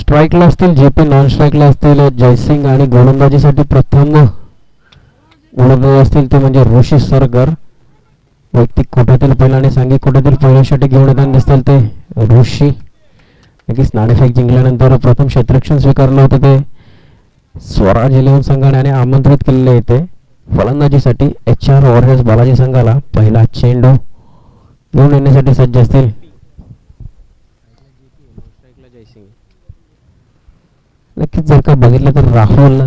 स्ट्राईकला असतील JP, non स्ट्राईकला असतील जयसिंग आणि गोलंदाजीसाठी प्रथम गोलंदाज असतील ते म्हणजे ऋषी सरगर. वैयक्तिक कोट्यातील पहिला आणि सांघिक कोट्यातील पहिल्यासाठी घेऊन येताना दिसतील ते ऋषी. नक्कीच नाणेफेक जिंकल्यानंतर प्रथम क्षेत्ररक्षण स्वीकारलं होतं ते स्वराज 11 संघाने आणि आमंत्रित केलेले येते फलंदाजीसाठी HR वॉरियर्स बालाजी संघाला पहिला चेंडू घेऊन येण्यासाठी सज्ज असतील. नक्कीच जर का बघितलं तर राहुल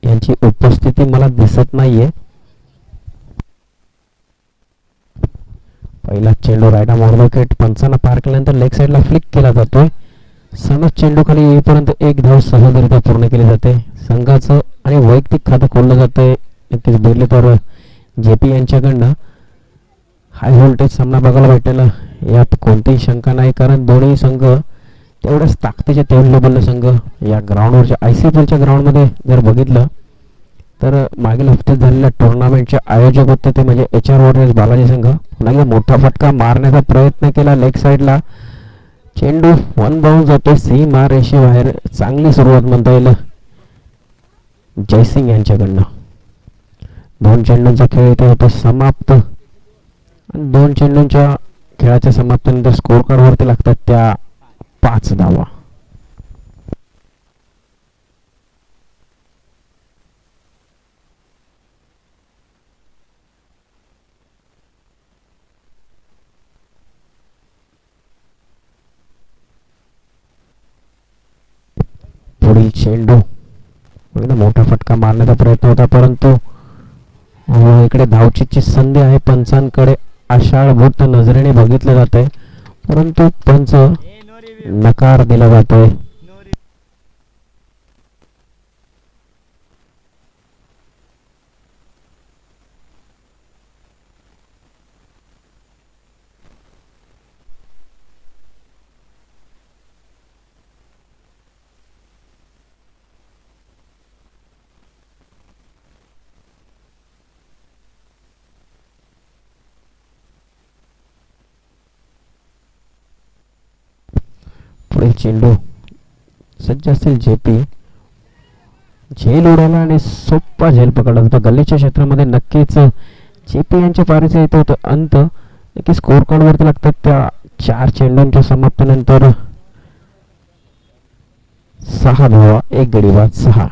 यांची उपस्थिती मला दिसत नाहीये. पहिला चेंडू राईट आर्म विकेट पंचांना पार केल्यानंतर लेग साईडला फ्लिक केला जातोय. समज चेंडू खाली येईपर्यंत एक धाव सहजरित्या पूर्ण केली जाते. संघाचं आणि वैयक्तिक खातं खोललं जातंय. नक्कीच बघितलं तर जेपी यांच्याकडनं हाय व्होल्टेज सामना बघायला भेटेल यात कोणतीही शंका नाही, कारण दोन्ही संघ तेवढ्याच ताकदीचे तेवढे संघ या ग्राउंडवरच्या ICPLच्या ग्राउंडमध्ये जर बघितलं तर मागील हप्त्यात झालेल्या टुर्नामेंटचे आयोजक होते ते म्हणजे HR वॉरियर्स बालाजी संघ. पुन्हा मोठा फटका मारण्याचा प्रयत्न केला लेग साईडला. चेंडू वन बाउंस जातो सीमा रेषेबाहेर. चांगली सुरुवात म्हणता येईल जयसिंग यांच्याकडनं. 2 चेंडूंचा खेळ इथे होतो समाप्त आणि 2 चेंडूंच्या खेळाच्या समाप्तीनंतर स्कोर कार्डवरती लागतात त्या 5 धावा. पुढील चेंडू मोठा फटका मारण्याचा प्रयत्न होता, परंतु इकडे धावचीची संधी आहे. पंचांकडे आशाळभूत नजरेने बघितलं जात आहे, परंतु पंच नकार दिला जातोय. पुढील चेंडू सज्ज असतील जेपी. झेल उडाला आणि सोपा झेल पकडला होता गल्लीच्या क्षेत्रामध्ये. नक्कीच जेपी यांच्या पारीचा येत होतं अंत. नक्की स्कोर कार्ड वरती लागतात त्या 4 चेंडूंच्या समाप्तीनंतर 6 धावा, 1 गडी बाद 6.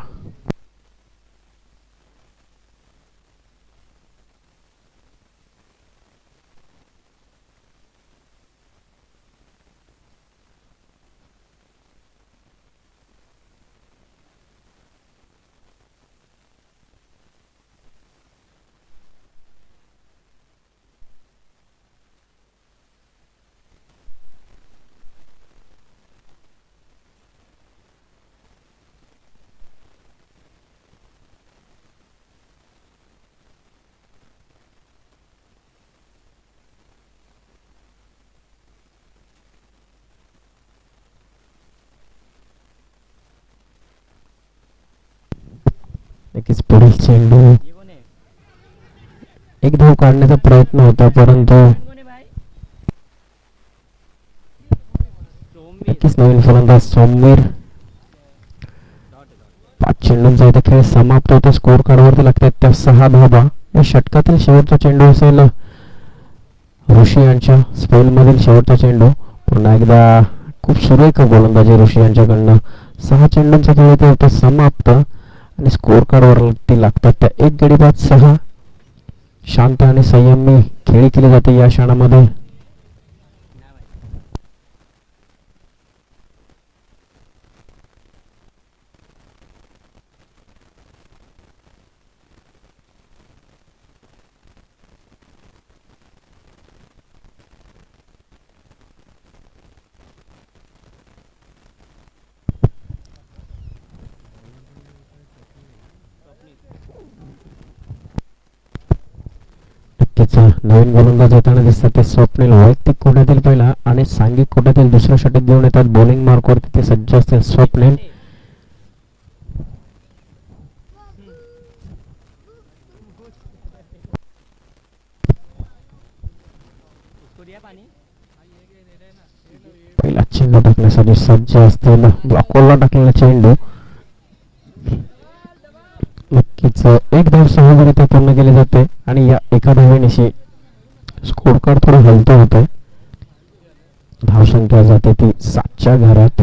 नक्कीच पुढील चेंडू एक धाव काढण्याचा प्रयत्न होता, परंतु नक्कीच नवीन फलंदाज सौम्यवीर. 5 चेंडूंचा इथे खेळ समाप्त होतो. स्कोर कार्डवरती लागतात त्या 6 धावा. या षटकातील शेवटचा चेंडू असेल ऋषी यांच्या स्पेलमधील शेवटचा चेंडू. पुन्हा एकदा खूप सुरेख गोलंदाजी ऋषी यांच्याकडनं. 6 चेंडूंचा खेळ इथे होतो समाप्त आणि स्कोर कार्डवरती लागतात त्या 1 गडी बाद 6. शांत आणि संयमी खेळी केली जाते या क्षणामध्ये. नवीन गोलंदाज येताना दिसतात ते स्वप्नील. वैयक्तिक कोट्यातील पहिला आणि सांघिक कोट्यातील दुसरा षटक घेऊन येतात. बॉलिंग मार्कवरती ते सज्ज असतील स्वप्नील. पहिला चेंडू टाकण्यासाठी सज्ज असतील. ब्लॉकला टाकलेला चेंडू नक्कीच एक धाव सहजरित्या पूर्ण केली जाते आणि या एका धावेनिशी स्कोर कार्ड थोडं हलतं होतं. धावसंख्या जाते ती 7च्या घरात.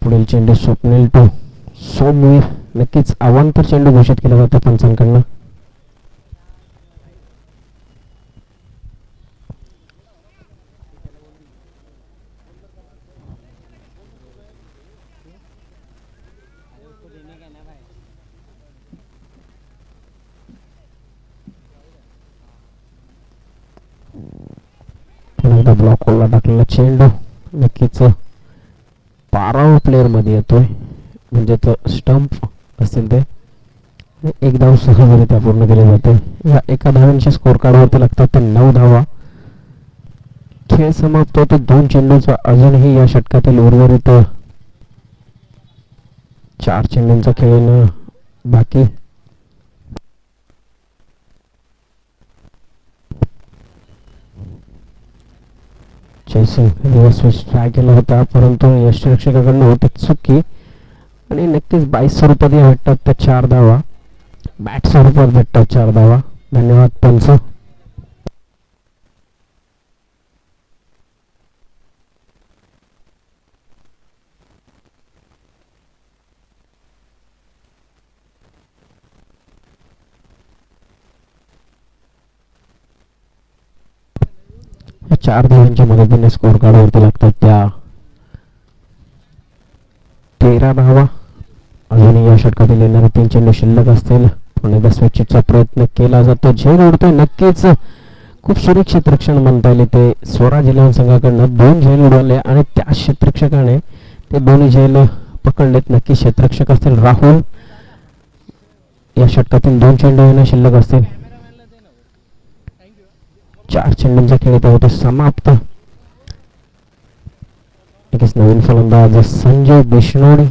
पुढील चेंडू स्वप्नील टू सौम्य. नक्कीच अवांतर चेंडू घोषित केला जातो पंचांकडनं. ब्लॉक होलला टाकलेला चेंडू नक्कीच पाराव प्लेअर मध्ये येतोय, म्हणजे स्टंप असतील ते. एक धाव सहजरित्या पूर्ण केली जाते. या एका धावांच्या स्कोर कार्डवरती लागतात ते 9 धावा. खेळ समाप्त होतो 2 चेंडूचा. अजूनही या षटकातील उर्वरित 4 चेंडूंचा खेळ बाकी. चेसिंग रिव्हर्स स्विच ट्राय केला होता, परंतु यष्टिरक्षकाकडनं होते चुकी आणि नक्कीच 22 स्वरूपात भेटतात त्या 4 धावा. बॅट स्वरूपात भेटतात 4 धावा. धन्यवाद पंच. या 4 धावांच्या मदतीने स्कोर कार्डवरती लागतात त्या 13 धावा. अजूनही या षटकातील येणारे 3 चेंडू शिल्लक असतील. पुन्हा स्विचचा प्रयत्न केला जातो. झेल उडतोय. नक्कीच खूप सुरक्षित रक्षण म्हणता येईल. ते स्वराज 11 संघाकडनं 2 झेल उडवले आणि त्या क्षेत्ररक्षकाने ते दोन्ही झेल पकडलेत. नक्की क्षेत्ररक्षक असतील राहुल. या षटकातील 2 चेंडू येणं शिल्लक असतील. 4 चेंडूंचा खेळ इथे होतो समाप्त. एकच नवीन फलंदाज संजय बिष्णोडी.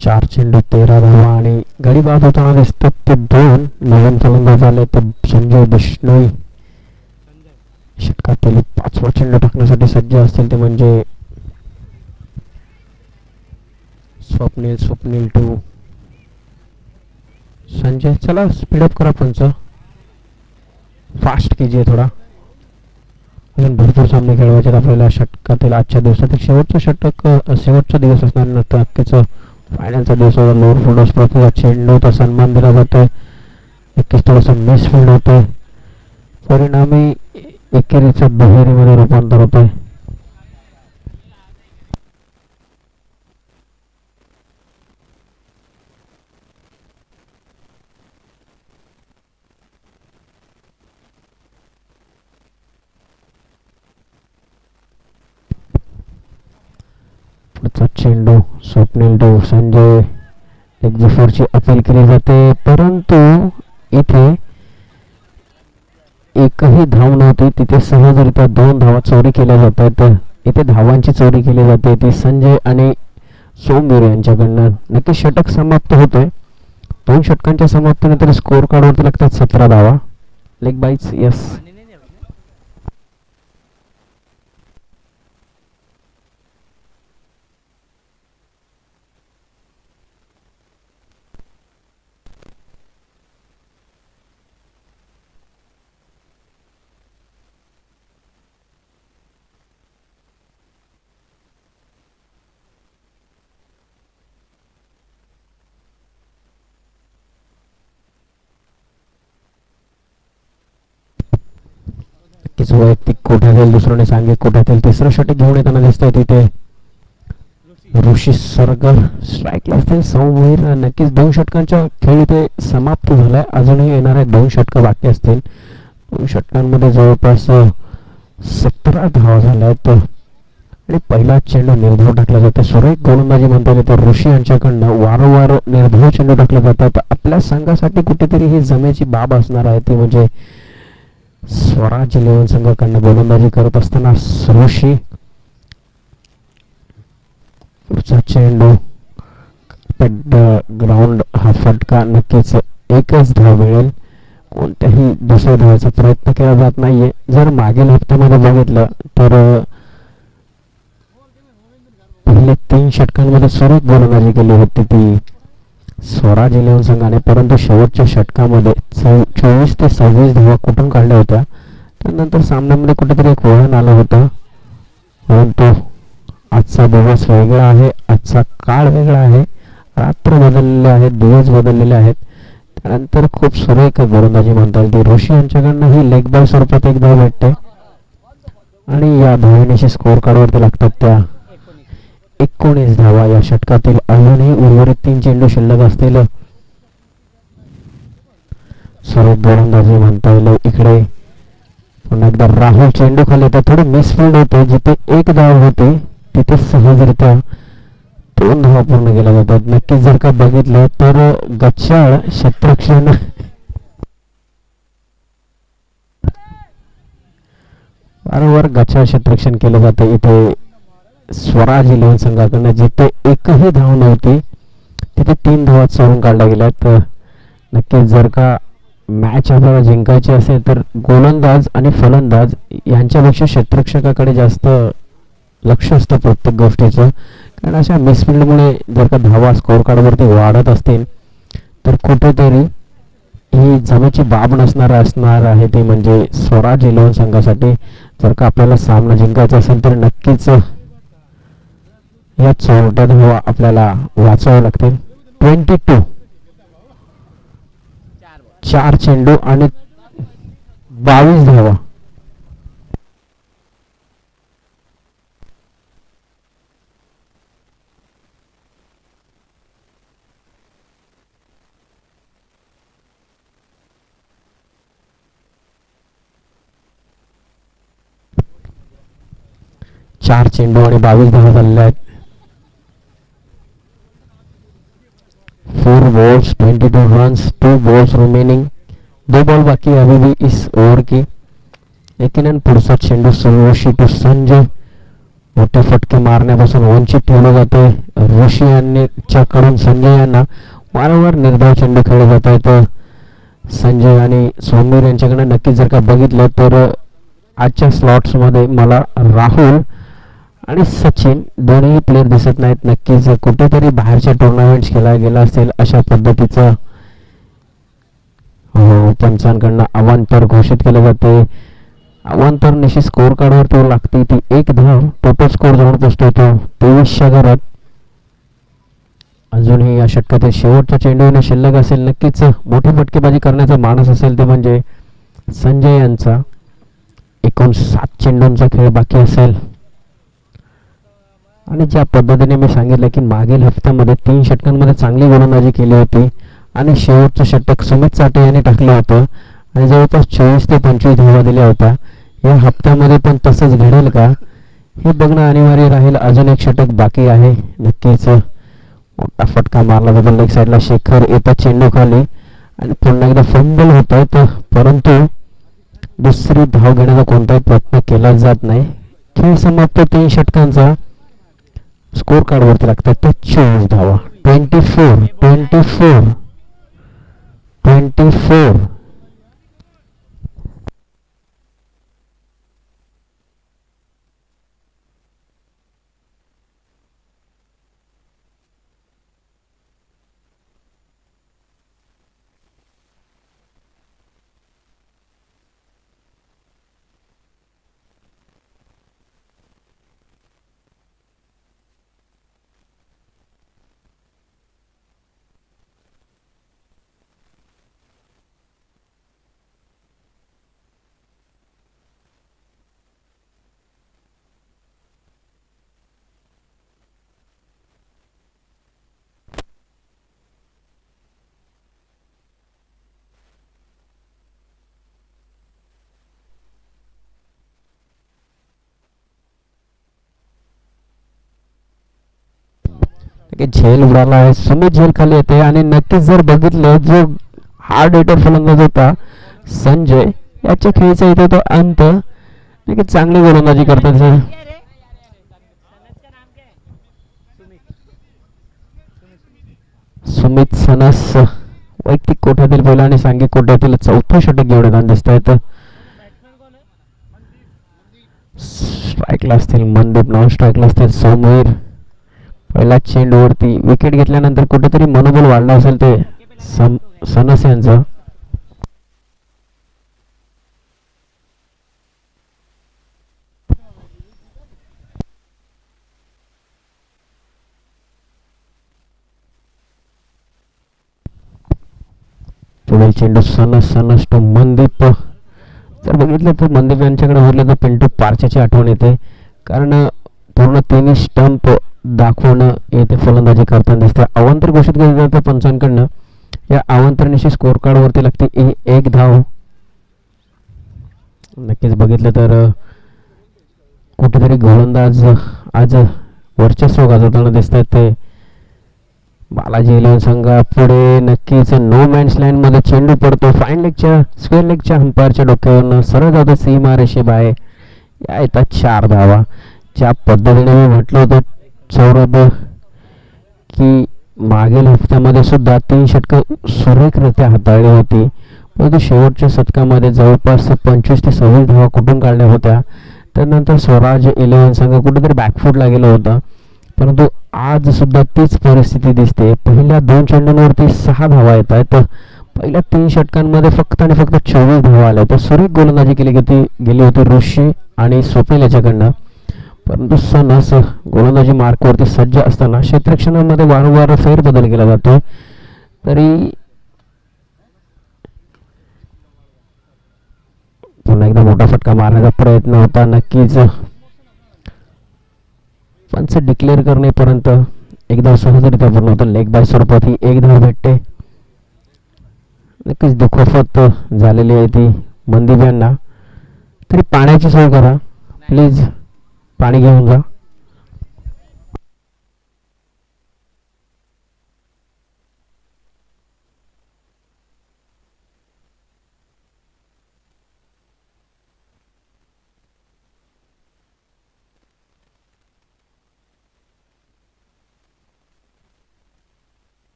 चार चेंडू 13 धावा आणि गडी बाद होताना दिसतात ते 2 नवीन फलंदाज आले ते संजय बिष्णोई. षटकातील 5वा चेंडू टाकण्यासाठी सज्ज असतील ते म्हणजे स्वप्नील टू संजय. चला स्पीडअप करा पंच, फास्ट कीजिए थोडा. अजून भरपूर सामने खेळवायचे आपल्याला षटकातील. आजच्या दिवसातील शेवटचं षटक, शेवटचा दिवस असणार नक्कीच फायनलचा दिवस. लोअर फुलटॉस ट्रॉफीचा चेंडूचा सन्मान दिला जातोय. नक्कीच थोडासा मिसफिल्ड होतोय, परिणामी एकेरीच्या दुहेरीमध्ये रूपांतर होतोय. पुढचा चेंडू स्वप्नील टू संजय. एक्झिफोरची अपील केली जाते, परंतु इथे एकही धाव नव्हती. तिथे सहजरित्या 2 धावा चोरी केल्या जातात. इथे धावांची चोरी केली जाते ती संजय आणि सोमवीर यांच्याकडनं. नक्की षटक समाप्त होतोय. 2 षटकांच्या समाप्तीनंतर स्कोर कार्डवरती लागतात 17 धावा. लेग बाईट्स यस. वैयक्तिक कोट्यातील दुसऱ्याने सांगित कोट्यातील 3रं षटक घेऊन येताना दिसतंय तिथे ऋषी सरगर स्ट्राईकला असतील. सौवीर नक्कीच 2 षटकांच्या खेळ इथे समाप्त झालाय. अजूनही येणाऱ्या 2 षटकं बाकी असतील. 2 षटकांमध्ये जवळपास 17 धावा झाल्या आहेत. आणि पहिला चेंडू निर्धाव टाकला जातो. सुरेख गोलंदाजी म्हणता येईल तर ऋषी यांच्याकडनं वारंवार निर्धाव चेंडू टाकले जातात. आपल्या संघासाठी कुठेतरी ही जमेची बाब असणार आहे, ती म्हणजे स्वराज 11 संघाकडनं गोलंदाजी करत असताना ऋषी. पुढचा चेंडू ग्राउंड, हा फटका. नक्कीच एकच धाव मिळेल. कोणत्याही दुसऱ्या धावाचा प्रयत्न केला जात नाहीये. जर मागील हप्त्यामध्ये बघितलं तर पहिले 3 षटकांमध्ये सुरेख गोलंदाजी केली होती ती स्वराज 11 संघाने, परंतु शेवटच्या षटकामध्ये 24 ते 26 धावा कुठून काढल्या होत्या. त्यानंतर सामन्यामध्ये कुठेतरी एक वळण आलं होतं. परंतु आजचा दिवस वेगळा आहे, आजचा काळ वेगळा आहे. रात्र बदललेले आहेत, दिवस बदललेले आहेत. त्यानंतर खूप सुरेख गोलंदाजी म्हणता येईल ती ऋषी यांच्याकडनं ही लेग बॉल स्वरूपात एक धाव भेटते आणि या धावेनिशी स्कोर कार्डवरती लागतात त्या 19 धावा या षटकातील. अजूनही उर्वरित 3 चेंडू शिल्लक असतील. सुरेख गोलंदाजी म्हणता येईल इकडे. पुन्हा एकदा राहुल चेंडू खाली येतात. थोडी मिसफिल्ड होते. जिथे 1 धाव होती तिथे सहजरित्या 2 धावा पूर्ण केल्या जातात. नक्कीच जर का बघितलं तर गच्चाळ क्षेत्ररक्षण वारंवार गच्चाळ क्षेत्ररक्षण केलं जातं इथे स्वराज 11 संघाकडनं. जिथे एकही धाव नव्हती तिथे 3 धावा चोरून काढल्या गेल्या. तर नक्कीच जर का मॅच आपल्याला जिंकायची असेल तर गोलंदाज आणि फलंदाज यांच्यापेक्षा क्षेत्ररक्षकाकडे जास्त लक्ष असतं प्रत्येक गोष्टीचं. कारण अशा मिसफिल्डमुळे जर का धावा स्कोर कार्डवरती वाढत असतील तर कुठेतरी ही जमेची बाब असणार आहे ती म्हणजे स्वराज 11 संघासाठी. जर का आपल्याला सामना जिंकायचा असेल तर नक्कीच या चोरट्या धावा आपल्याला वाचवाव्या लागतील. 22 4 चेंडू आणि 22 धावा. चार चेंडू आणि 22 धावा झालेल्या आहेत. 4 balls 22 runs, 2 balls remaining. 2 ball बाकी अभी भी इस ओव्हर की. यकीनन पुढचा चेंडू ऋषी टू संजय. मोठे फटके मारण्यापासून वंचित ठेवलं जाते. ऋषी यांच्याकडून संजय यांना वारंवार निर्धाव चेंडू खेळले जात आहेत. संजय आणि सौमीर यांच्याकडे नक्कीच जर का बघितलं तर आजच्या स्लॉट्समध्ये मला राहुल आणि सचिन दोन्ही प्लेयर दिसत नाहीत. नक्कीच कुठेतरी बाहेरच्या टुर्नामेंट्स खेळला गेला असेल अशा पद्धतीचं पंचांकडनं अवांतर घोषित केलं जाते. अवांतर निश्चित स्कोर कार्डवरती लागते ती 1 धाव. टोटल स्कोर जाऊन पोहोचतो तो 23च्या घरात. अजूनही या षटकातील शेवटच्या चेंडूने शिल्लक असेल. नक्कीच मोठी फटकेबाजी करण्याचा मानस असेल ते म्हणजे संजय यांचा. एकूण 7 चेंडूंचा खेळ बाकी असेल. आणि ज्या पद्धतीने मी सांगितलं की मागील हप्त्यामध्ये 3 षटकांमध्ये चांगली गोलंदाजी केली होती आणि शेवटचं षटक सुमित चाटे यांनी टाकलं होतं आणि जवळपास 24 ते 25 धावा दिल्या होत्या. या हप्त्यामध्ये पण तसंच घडेल का हे बघणं अनिवार्य राहील. अजून एक षटक बाकी आहे. नक्कीच मोठा फटका मारला जातो लेग साईडला. शेखर येतात चेंडू खाली आणि पुन्हा एकदा फंबल होत आहेत, परंतु दुसरी धाव घेण्याचा कोणताही प्रयत्न केला जात नाही. खेळ समाप्त. 3 षटकांचा स्कोर कार्डवरती लागतात ते 24 धावा. 24. झेल उडाला आहे. सुमित झेल खाली येते आणि नक्कीच जर बघितलं जो हार्ड हिटर फलंदाज होता संजय याच्या खेळीचा इथे तो अंत. नक्कीच चांगली गोलंदाजी करतात. सुमित सनस वैयक्तिक कोट्यातील पहिला आणि सांघिक कोट्यातील चौथा षटक घेऊन येताना दिसत आहेत. स्ट्राईकला असतील मनदीप, नॉन स्ट्राईकला असतील सौमवीर. पहिला चेंडूवरती विकेट घेतल्यानंतर कुठेतरी मनोबल वाढला असेल ते सनस यांचं. पुढील चेंडू सनस टू मनदीप. जर बघितलं तर मनदीप यांच्याकडे म्हटलं तर पिंटू पारच्याची आठवण येते, कारण पूर्ण तिन्ही स्टंप दाखवणं येते फलंदाजी करताना दिसते. अवांतर घोषित केलं जातं पंचांकडनं. या अवांतरणीशी स्कोर कार्ड वरती लागते एक धाव. नक्कीच बघितलं तर कुठेतरी गोलंदाज आज वर्चस्व गाजवताना दिसत आहेत ते बालाजी इलेव्हन संघापुढे. नक्कीच नो मॅन्स लाईन मध्ये चेंडू पडतो. फाईन लेगच्या स्क्वेअर लेगच्या अंपायरच्या डोक्यावरनं सरळ जातो सीमा रेषेबाहेर. या येतात 4 धावा. ज्या पद्धतीने मी म्हटलं होतं सौरभ की मागील हप्त्यामध्ये सुद्धा 3 षटकं सुरेखरित्या हाताळली होती, परंतु शेवटच्या शतकामध्ये जवळपास 25 ते 26 धावा कुठून काढल्या होत्या. त्यानंतर स्वराज इलेव्हन संघ कुठेतरी बॅकफूटला गेलं होतं, परंतु आज सुद्धा तीच परिस्थिती दिसते. पहिल्या 2 चेंडूंवरती 6 धावा येत आहेत. पहिल्या 3 षटकांमध्ये फक्त आणि फक्त 24 धावा आल्या. तर सुरेख गोलंदाजी गेली होती ऋषी आणि स्वप्नील याच्याकडनं, परंतु सनस गोलंदाजी मार्कवरती सज्ज असताना क्षेत्ररक्षणामध्ये वारंवार फेरबदल केला जातो. तरी पुन्हा एकदा मोठा फटका मारण्याचा प्रयत्न होता. नक्कीच पंच डिक्लेअर करणेपर्यंत एकदा सहजरित्या पूर्ण होतं. लेग बाय स्वरूपात ही एक धाव भेटते. नक्कीच दुखापत झालेली आहे ती मनदीप यांना. तरी पाण्याची सोय करा प्लीज, पाणी घेऊन जा.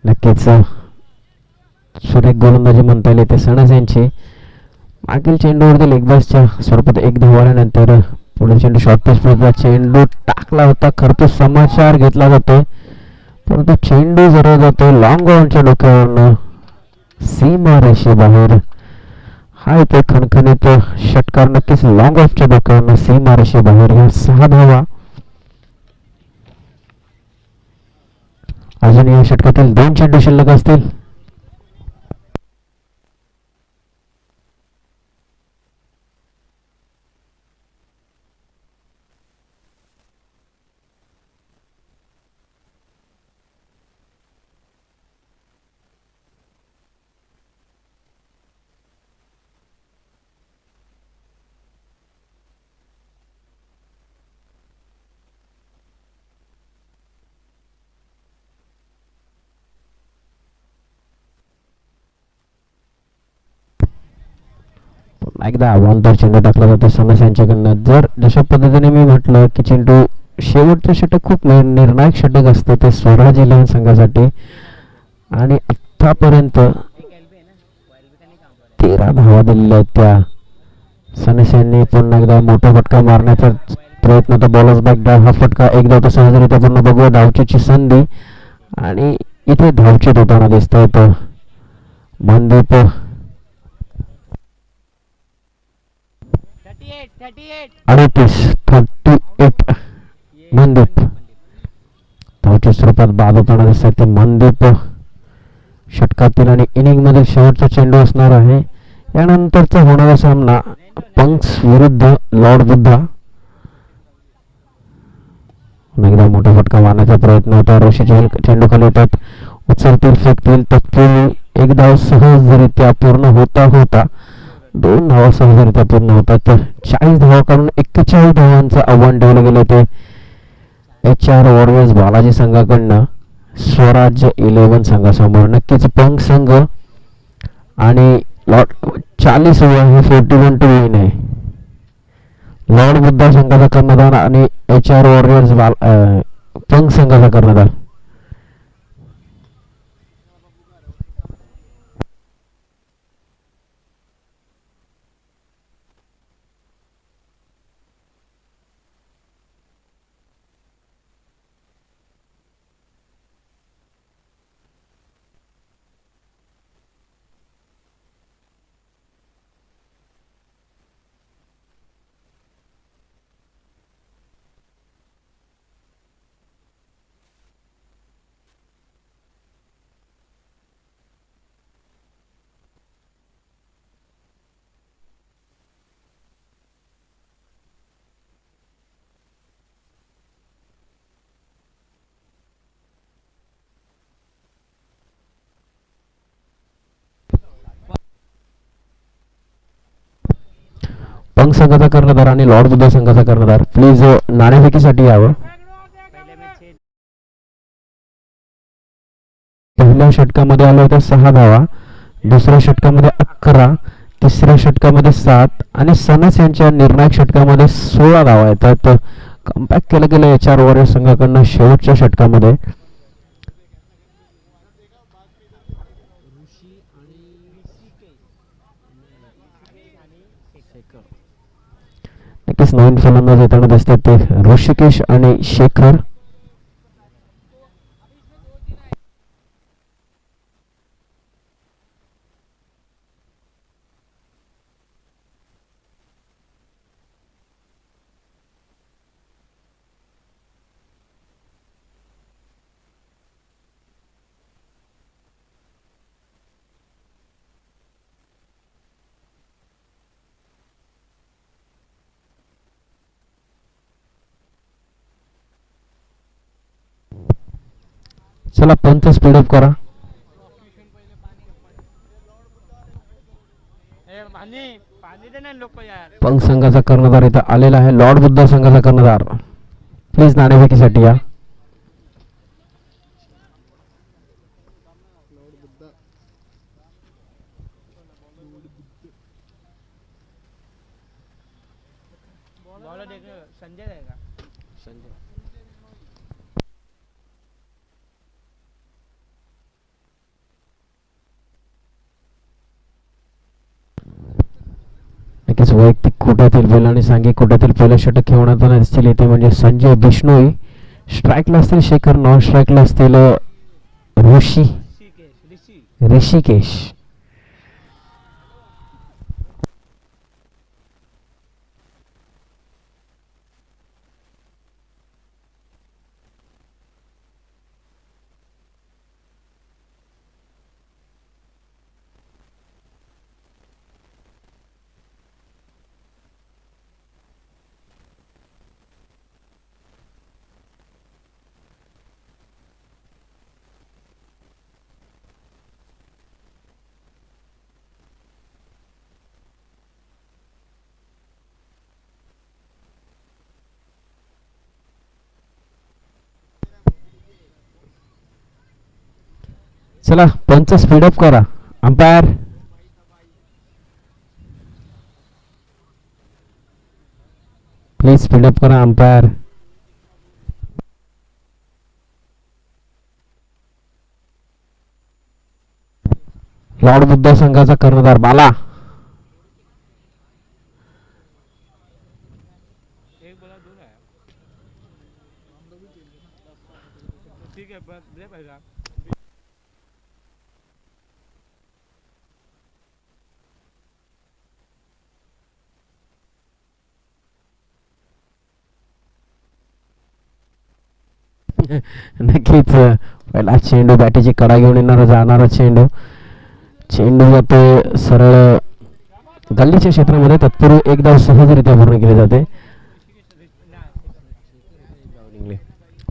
नक्कीच सुरेख गोलंदाजी म्हणता येईल ते सनस यांची. मागील चेंडूवरती लेग बायसच्या स्वरूपात एक धाव आल्यानंतर पुढील चेंडू शॉर्ट पिचवरचा चेंडू टाकला होता. खरं तर समाचार घेतला जातोय, परंतु चेंडू जरा जातो लॉंग ऑनच्या डोक्यावरनं सीमा रेषेबाहेर. हा इथे खणखणीत षटकार नक्कीच लॉंग ऑफच्या डोक्यावरनं सीमा रेषेबाहेर. या 6 धावा अजून या षटकातील 2 चेंडू शिल्लक असतील. एकदा अवांतर चेंडू टाकला जातो सनस यांच्याकडनं. जर जशा पद्धतीने मी म्हटलं की चेंडू शेवटचं षटक खूप निर्णायक षटक असतं ते स्वराज इलेव्हन संघासाठी, आणि आतापर्यंत 13 धावा दिलेल्या आहेत त्या सनस यांनी. पुन्हा एकदा मोठा फटका मारण्याचा प्रयत्न होता. बॉलर्स बॅक डाव. हा फटका एकदा होता सहजरित्या पूर्ण. बघूया धावचीची संधी, आणि इथे धावचीत होताना दिसत होतं मनदीप. 38 मनदीप धावच्या स्वरूपात बाद होताना दिसत ते मनदीप. षटकातील आणि इनिंग मध्ये शेवटचा चेंडू असणार आहे. यानंतरचा होणारा सामना पंक्स विरुद्ध लॉर्ड बुद्धा. मोठा फटका मारण्याचा प्रयत्न होता. ऋषी चहल चेंडू खाली येतात, उचलतील, फेकतील, तत्पूर्वी एक धाव सहजरित्या पूर्ण होता होता 2 धावा सहजरित्या पूर्ण होतात. तर 40 धावा काढून 41 धावांचं आव्हान ठेवलं गेलं ते HR वॉरियर्स बालाजी संघाकडनं स्वराज्य 11 संघासमोर. नक्कीच पंख संघ आणि लॉर्ड 40 हे 41 टू विन आहे. लॉर्ड बुद्धा संघाचा कर्णधार आणि HR वॉरियर्स पंख संघाचा कर्णधार. पंख संघाचा कर्णधार आणि लॉर्ड बुद्धा संघाचा कर्णधार प्लीज नाणेफेकीसाठी यावं. पहिल्या षटकामध्ये आल्या होत्या 6 धावा, दुसऱ्या षटकामध्ये 11, तिसऱ्या षटकामध्ये 7 आणि सनस यांच्या निर्णायक षटकामध्ये 16 धावा येतात. कमबॅक केलं गेलं HR वॉरियर्स संघाकडनं शेवटच्या षटकामध्ये. नक्कीच नवीन फलंदाज येताना दिसतात ते ऋषिकेश आणि शेखर. चला पंच स्पीडअप करा. पंख संघाचा कर्णधार इथं आलेला आहे. लॉर्ड बुद्धा संघाचा कर्णधार प्लीज नाणेफेकीसाठी या. नक्कीच वैयक्तिक कोट्यातील बैल आणि सांघिक कोट्यातील पहिलं षटक खेळवण्यात दिसतील येते म्हणजे संजय बिश्नोई. स्ट्राईकला असतील शेखर, नॉन स्ट्राईकला असतील ऋषिकेश. चला पंच स्पीडअप करा. अंपायर प्लीज स्पीडअप करा. अंपायर लॉर्ड बुद्धा संघाचा कर्णधार बाला. नक्कीच पहिला चेंडू बॅटीची कडा घेऊन येणारा जाणारा चेंडू जाते सरळ गल्लीच्या क्षेत्रामध्ये. तत्पूर्वी एक धाव सहजरित्या पूर्ण केली जाते.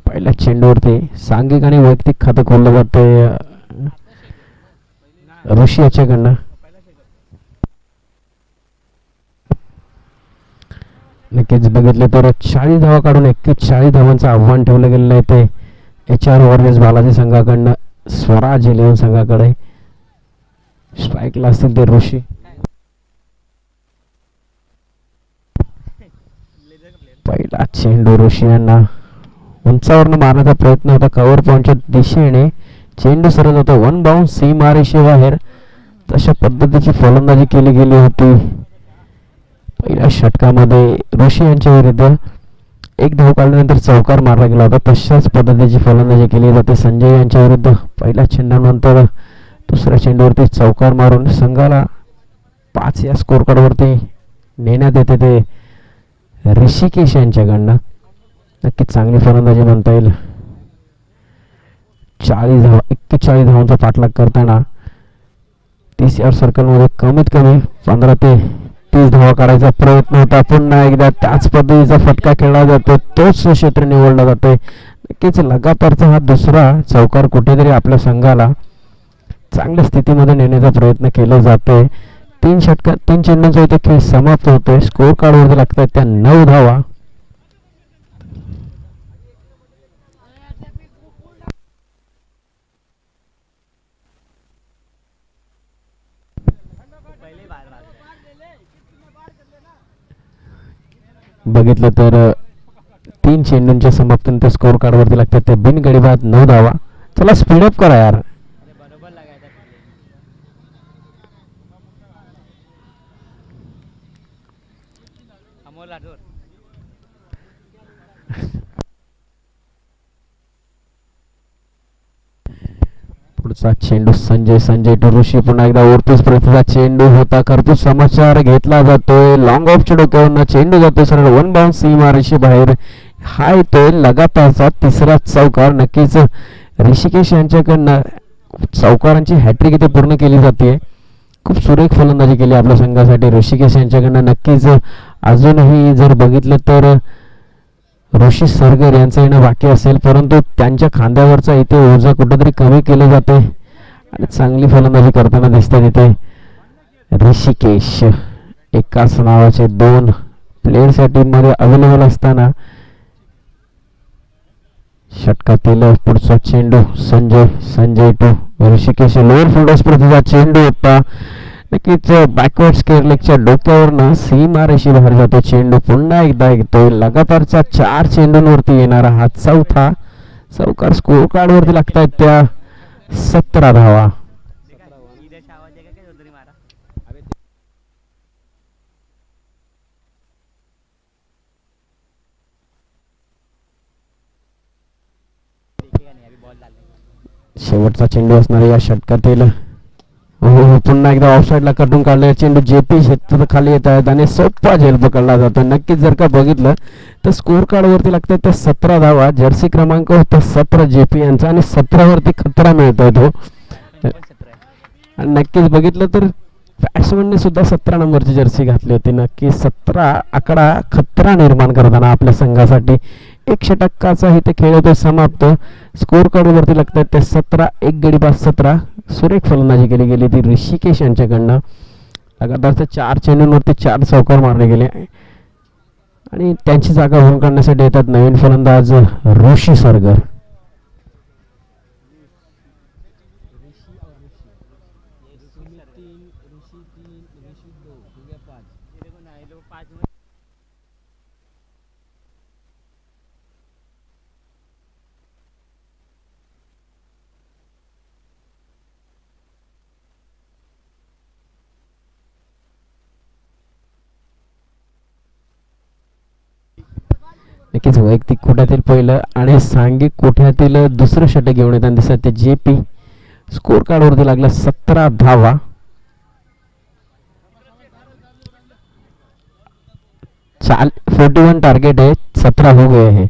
पहिल्या चेंडूवरती सांघिक आणि वैयक्तिक खातं खोललं जाते ऋषी याच्याकडनं. नक्कीच बघितलं तर 40 धावा काढून 41 धावांचं आव्हान ठेवलं गेलेलं आहे ते HR वॉरियर्स बालाजी संघाकडनं स्वराज 11 संघाकडे. स्ट्राईकला असतील ते ऋषी. पहिला चेंडू ऋषी यांना उंचावरनं मारण्याचा प्रयत्न होता कव्हर पॉईंटच्या दिशेने. चेंडू सरत होता 1 बाउन्स सीमारेषे बाहेर. तशा पद्धतीची फलंदाजी केली गेली होती पहिल्या षटकामध्ये. ऋषी यांच्या विरुद्ध 1 धाव काढल्यानंतर चौकार मारला गेला होता. तशाच पद्धतीची फलंदाजी केली जाते संजय यांच्या विरुद्ध. पहिल्या चेंडूनंतर दुसऱ्या चेंडूवरती चौकार मारून संघाला 5 या स्कोर कार्डवरती नेण्यात येते ते ऋषिकेश यांच्याकडनं. नक्कीच चांगली फलंदाजी म्हणता येईल. 41 धावांचा पाठलाग करताना 30 यार्ड सर्कलमध्ये कमीत कमी 15 ते 30 धावा काढायचा प्रयत्न होता. पुन्हा एकदा त्याच पद्धतीचा फटका खेळला जातो. तोच क्षेत्र निवडला जातोय. नक्कीच लगातारचा हा दुसरा चौकार कुठेतरी आपल्या संघाला चांगल्या स्थितीमध्ये नेण्याचा प्रयत्न केला जातोय. 3 चेंडूंचा इथे खेळ समाप्त होतोय. स्कोर कार्डवरती लागतात त्या 9 धावा. बघितलं तर 3 चेंडूंच्या समाप्तीनंतर स्कोर कार्डवरती लागतात त्या बिनगडी बाद 9 धावा. चला स्पीडअप करा यार. पुढचा चेंडू संजय टू ऋषी. पुन्हा एकदा ओरतूस प्रतीचा चेंडू होता. खरपूस समाचार घेतला जातोय. लॉंग ऑफच्या डोक्यावरनं चेंडू जातोय सरळ 1 बाउन्स सीमारेषे बाहेर. हा येतोय लगातारचा तिसरा चौकार. नक्कीच ऋषिकेश यांच्याकडनं चौकारांची हॅट्रिक इथे पूर्ण केली जाते. खूप सुरेख फलंदाजी केली आपल्या संघासाठी ऋषिकेश यांच्याकडनं. नक्कीच अजूनही जर बघितलं तर ऋषी सरगर यांचं येणं बाकी असेल, परंतु त्यांच्या खांद्यावरचा इथे ओझा कुठेतरी कमी केलं जाते आणि चांगली फलंदाजी करताना दिसतात इथे ऋषिकेश. एकाच नावाचे 2 प्लेयर्स या टीम मध्ये अवेलेबल असताना षटकातील पुढचा चेंडू Sanjay to Rishikesh. Lower fielders प्रतीचा चेंडू होता. नक्कीच बॅकवर्ड स्केअर लेगच्या डोक्यावरनं सीमारेषी बाहेर जातो चेंडू. पुन्हा एकदा येतोय. लगातारचा 4 चेंडूंवरती येणारा हा चौथा चौकार. स्कोर कार्ड वरती लागतायत त्या 17 धावा. शेवटचा चेंडू असणार या षटकातील. पुन्हा एकदा ऑफसाईडला कटून काढलेला चेंडू जेपी शेत खाली येत आहेत आणि सोपा झेल पकडला जातो. नक्कीच जर का बघितलं तर स्कोर कार्ड वरती लागतात त्या 17 धावा. जर्सी क्रमांक होता 17 जेपी यांचा आणि 17 वरती खतरा मिळतोय तो. आणि नक्कीच बघितलं तर बॅट्समनने सुद्धा 17 नंबरची जर्सी घातली होती. नक्कीच 17 आकडा खतरा निर्माण करताना आपल्या संघासाठी. 1 षटकाचा इथे खेळ होतो समाप्त. स्कोर कार्ड वरती लागतात ते 17. 1 गडी बाद 17. सुरेख फलंदाजी केली गेली ती ऋषिकेश यांच्याकडनं. लगातार 4 चेंडूंवरती 4 चौकार मारले गेले आणि त्यांची जागा भरून काढण्यासाठी येतात नवीन फलंदाज ऋषी सरगर. नक्कीच वैयक्तिक कोट्यातील पहिलं आणि सांघिक कोट्यातील दुसरं षटक घेऊन येताना दिसत ते जेपी. स्कोर कार्ड वरती लागला 17 धावा. चाल 41 टार्गेट है, 17 हो गए हैं.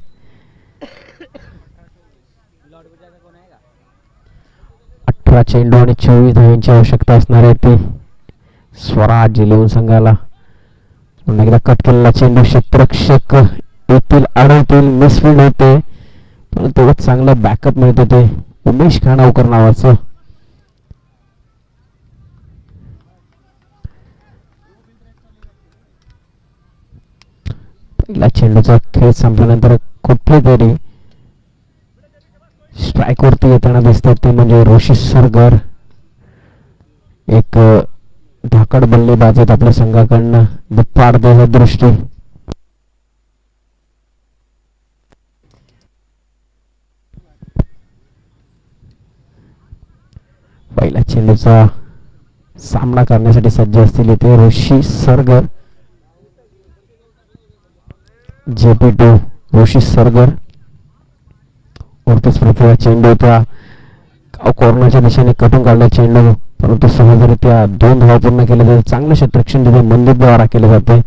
18 चेंडू आणि 24 धावांची आवश्यकता असणार आहे ती स्वराज 11 संघाला. पुन्हा एकदा कट केलेला चेंडू क्षेत्ररक्षक येथील अडवतील. मिसफील्ड होते. पण तेवढं चांगलं बॅकअप मिळतं ते उमेश खानावकर नावाचं. पहिला चेंडूचा खेळ संपल्यानंतर कुठेतरी स्ट्राईक वरती येताना दिसतात ते म्हणजे ऋषी सरगर. एक धाकड बल्लेबाज आहेत आपल्या संघाकडनं पारदेश दृष्टी. पहिल्या चेंडूचा सामना करण्यासाठी सज्ज असतील इथे ऋषी सरगर. JP2 ऋषी सरगर वरतीच पृथ्वीला चेंडू त्या कॉर्नरच्या दिशेने कटून काढला चेंडू, परंतु सहजरित्या 2 धावा पूर्ण केल्या जाते. चांगलं क्षेत्ररक्षण तिथे मनदीप द्वारा केले जाते.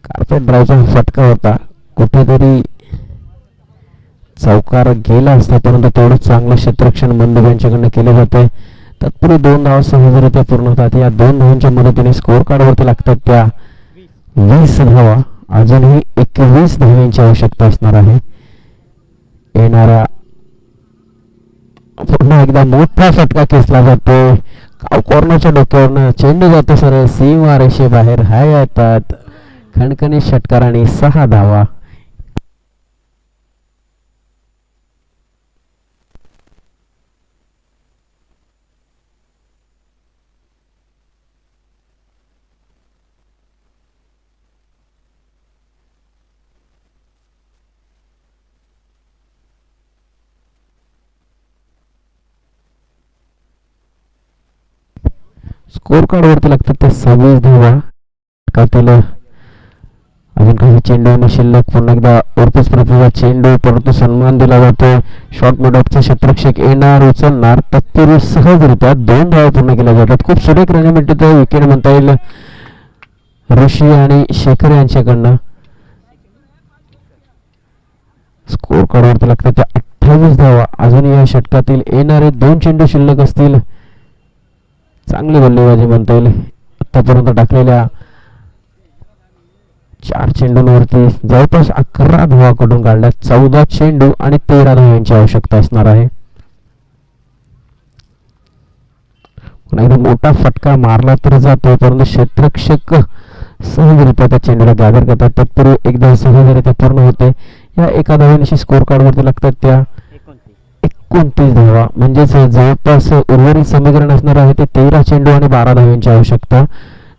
कार्पेट ड्राईव्हचा फटका होता, कुठेतरी चौकार गेला असता, परंतु तेवढं चांगलं क्षेत्ररक्षण मनदीप यांच्याकडनं केले जाते. तत्पूर्वी 2 धावा सहजरित्या पूर्ण होतात. या 2 धावांच्या मदतीने स्कोअर कार्डवरती लागतात त्या 20 धावा. अजूनही 21 धावांची आवश्यकता असणार आहे. येणाऱ्या पुन्हा एकदा मोठा फटका खेचला जातो कॉर्नरच्या डोक्यावरनं. चेंडू जातो सर सीमा रेषे बाहेर. हाय येतात खणखणी षटकाराने 6 धावा. स्कोर कार्ड वरती लागतात ते 26 धावा. अजून काही चेंडू शिल्लक. पुन्हा एकदा वरतीच पृथ्वीचा चेंडू, परंतु सन्मान दिला जातो. शॉर्ट मिडऑफचा क्षेत्ररक्षक येणार, उचलणार. तत्पूर्वी सहजरित्या 2 धावा पूर्ण केल्या जातात. खूप सुरेख रनमिट विकेट म्हणता येईल ऋषी आणि शेखर यांच्याकडनं. स्कोर कार्ड वरती लागतात त्या 28 धावा. अजून या षटकातील येणारे 2 चेंडू शिल्लक असतील. चांगली बल्लेबाजी म्हणता येईल. आतापर्यंत टाकलेल्या 4 चेंडूंवरती जवळपास 11 धावा कडून काढल्या. 14 चेंडू आणि 13 धावांची आवश्यकता असणार आहे. पुन्हा एकदा मोठा फटका मारला तर जातो, परंतु क्षेत्ररक्षक सहजरित्या त्या चेंडूला गॅदर करतात. तत्पूर्वी एकदा सहजरित्या पूर्ण होते. या एका धावेनिशी स्कोर कार्ड वरती लागतात त्या 29 धावा. म्हणजेच जवळपास उर्वरित समीकरण असणार आहे ते 13 चेंडू आणि 12 धावांची आवश्यकता.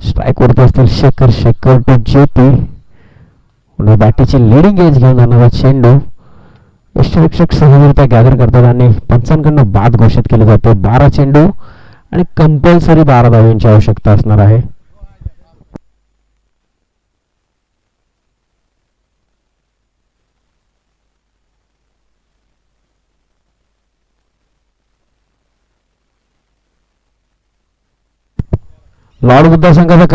स्ट्राईक वरती असतील शेखर टू JP. बॅटीची लिडिंग एज घेऊन जाणारा चेंडू यष्टिरक्षक सहजरित्या गॅदर करतात आणि पंचांकडनं बाद घोषित केले जाते. 12 चेंडू आणि कंपल्सरी 12 धावांची आवश्यकता असणार आहे. लॉर्ड बुद्धा संघाचा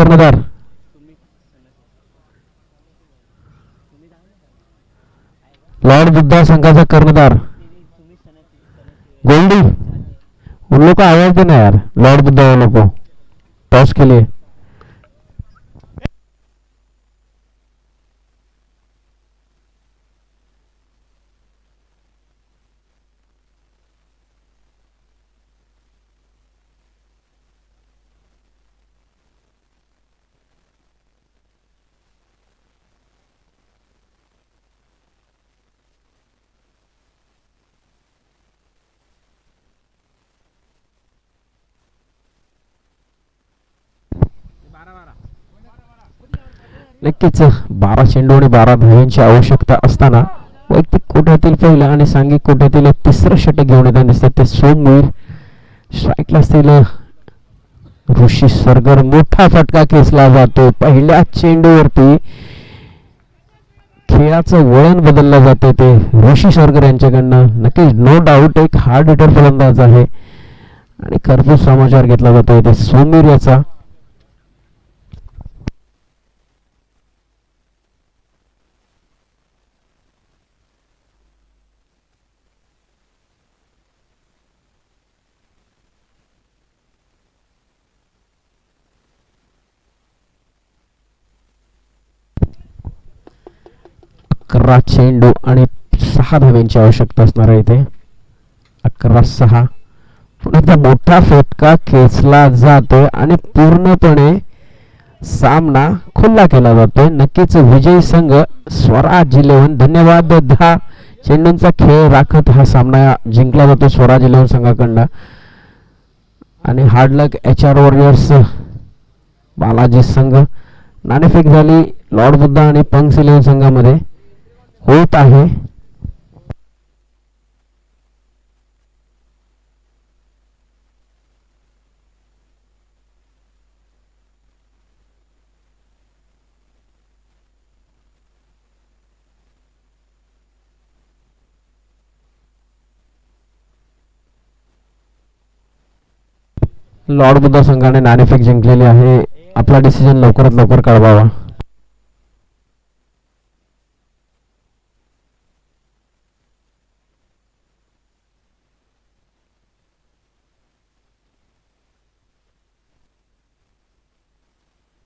कर्णधार गोल्डी. उन लोग को आवाज देना यार, लॉर्ड बुद्धा वालों को टॉस के लिए. नक्कीच 12 चेंडू आणि 12 धावांची आवश्यकता असताना वैयक्तिक कोट्यातील पहिलं आणि सांघिक कोट्यातील 3रं षटक घेऊन येताना दिसतात ते सोमवीर. स्ट्राईकला असतील ऋषी सरगर. मोठा फटका खेचला जातो. पहिल्या चेंडूवरती खेळाचं वळण बदललं जाते ते ऋषी सरगर यांच्याकडनं. नक्कीच नो डाऊट एक हार्ड हिटर फलंदाज आहे आणि खरपूस समाचार घेतला जातो इथे सोमवीर याचा. चेंडू आणि 6 धाव्यांची आवश्यकता असणार आहे इथे. 11-6. पुन्हा एकदा मोठा फटका खेचला जातोय आणि पूर्णपणे सामना खुला केला जातोय. नक्कीच विजयी संघ स्वराज 11. धन्यवाद. 10 चेंडूंचा खेळ राखत हा सामना जिंकला जातो स्वराज 11 संघाकडनं. आणि हार्ड लक HR वॉरियर्स बालाजी संघ. नाणेफेक झाली लॉर्ड बुद्धा आणि पंक्स 11 संघामध्ये होत आहे. लॉर्ड बुद्धा संघाने नाणेफेक जिंकलेली आहे. आपला डिसिजन लवकरात लवकर कळवावा.